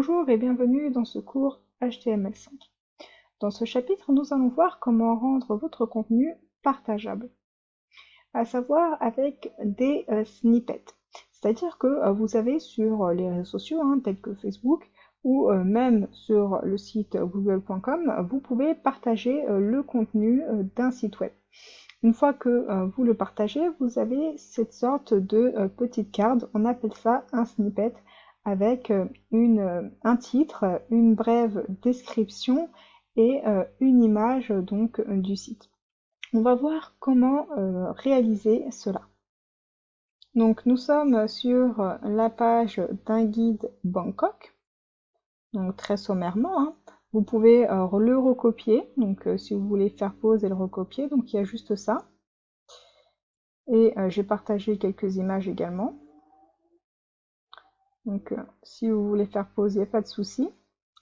Bonjour et bienvenue dans ce cours HTML5. Dans ce chapitre, nous allons voir comment rendre votre contenu partageable, à savoir avec des snippets. C'est-à-dire que vous avez sur les réseaux sociaux, tels que Facebook, ou même sur le site google.com, vous pouvez partager le contenu d'un site web. Une fois que vous le partagez, vous avez cette sorte de petite carte, on appelle ça un snippet, avec un titre, une brève description et une image donc du site. On va voir comment réaliser cela. Donc nous sommes sur la page d'un guide Bangkok, donc très sommairement. Vous pouvez le recopier, donc si vous voulez faire pause et le recopier, donc il y a juste ça. Et j'ai partagé quelques images également. Donc si vous voulez faire pause, il n'y a pas de souci.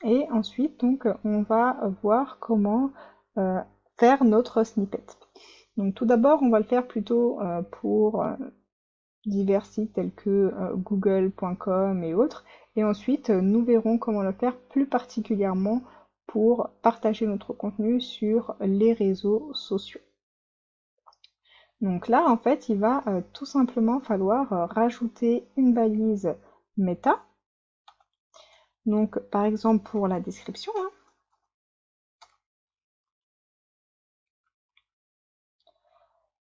Et ensuite, donc, on va voir comment faire notre snippet. Donc tout d'abord, on va le faire plutôt pour divers sites tels que google.com et autres. Et ensuite, nous verrons comment le faire plus particulièrement pour partager notre contenu sur les réseaux sociaux. Donc là, en fait, il va tout simplement falloir rajouter une balise méta. Donc, par exemple, pour la description.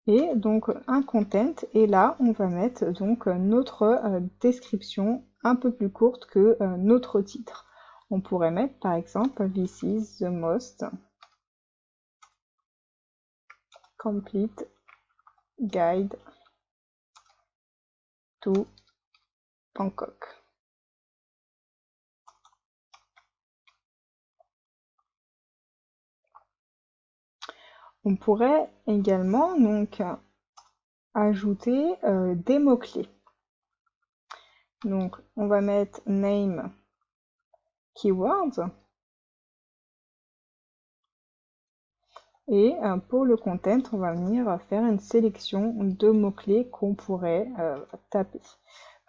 Et donc, un content. Et là, on va mettre donc notre description un peu plus courte que notre titre. On pourrait mettre, par exemple, This is the most complete guide to Bangkok. On pourrait également donc ajouter des mots-clés. Donc on va mettre name keywords et pour le content on va venir faire une sélection de mots-clés qu'on pourrait taper.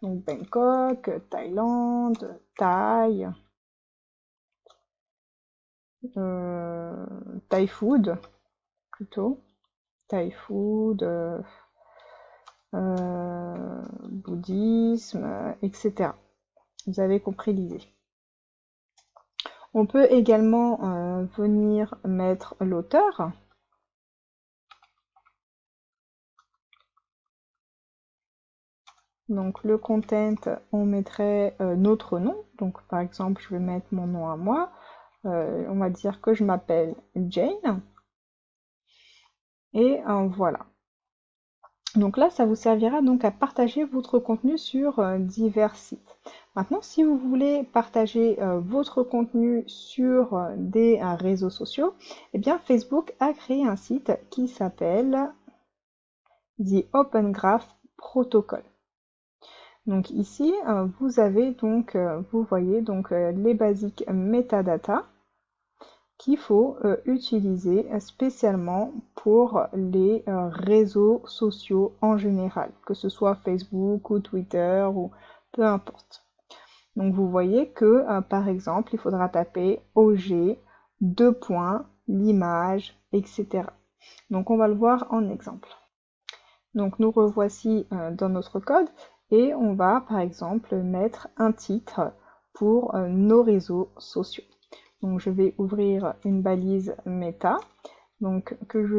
Donc Bangkok, Thaïlande, Thaï, Thai food plutôt, Thai food, bouddhisme, etc. Vous avez compris l'idée. On peut également venir mettre l'auteur. Donc le content, on mettrait notre nom. Donc par exemple, je vais mettre mon nom à moi. On va dire que je m'appelle Jane. Et voilà. Donc là, ça vous servira donc à partager votre contenu sur divers sites. Maintenant, si vous voulez partager votre contenu sur des réseaux sociaux, eh bien Facebook a créé un site qui s'appelle The Open Graph Protocol. Donc ici, vous avez donc, vous voyez donc les basiques metadata qu'il faut utiliser spécialement pour les réseaux sociaux en général, que ce soit Facebook ou Twitter ou peu importe. Donc vous voyez que par exemple, il faudra taper OG, l'image, etc. Donc on va le voir en exemple. Donc nous revoici dans notre code et on va par exemple mettre un titre pour nos réseaux sociaux. Donc je vais ouvrir une balise méta, donc que je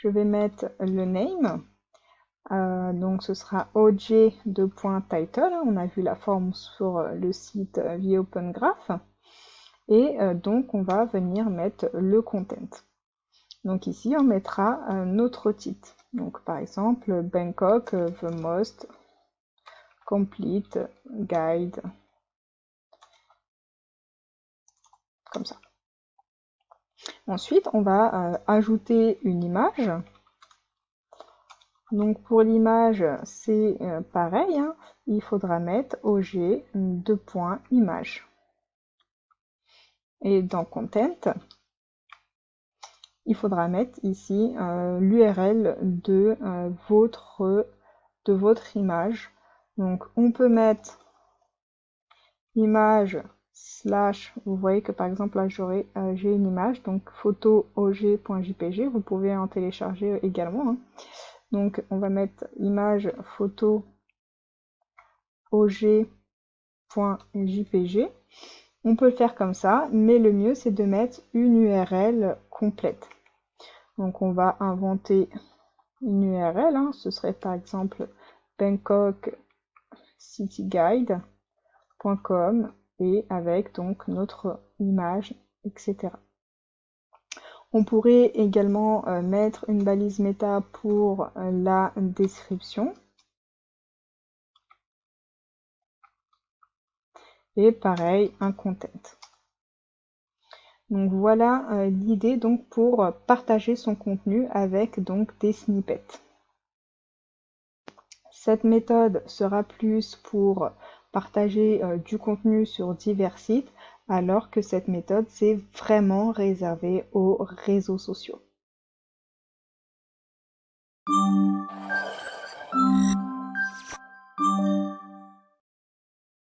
vais mettre le name, donc ce sera oj.title, on a vu la forme sur le site The Open Graph, et donc on va venir mettre le content. Donc ici on mettra notre titre, donc par exemple Bangkok, the most complete guide, comme ça. Ensuite, on va ajouter une image. Donc pour l'image, c'est pareil, il faudra mettre OG image. Et dans Content, il faudra mettre ici l'URL de votre image. Donc on peut mettre image slash, vous voyez que par exemple là j'ai une image, donc photo og.jpg, vous pouvez en télécharger également, hein. Donc on va mettre image photo og.jpg. On peut le faire comme ça, mais le mieux c'est de mettre une URL complète. Donc on va inventer une URL, hein. Ce serait par exemple bangkokcityguide.com et avec donc notre image, etc. On pourrait également mettre une balise méta pour la description. Et pareil, un content. Donc voilà l'idée donc pour partager son contenu avec donc des snippets. Cette méthode sera plus pour partager du contenu sur divers sites, alors que cette méthode c'est vraiment réservé aux réseaux sociaux.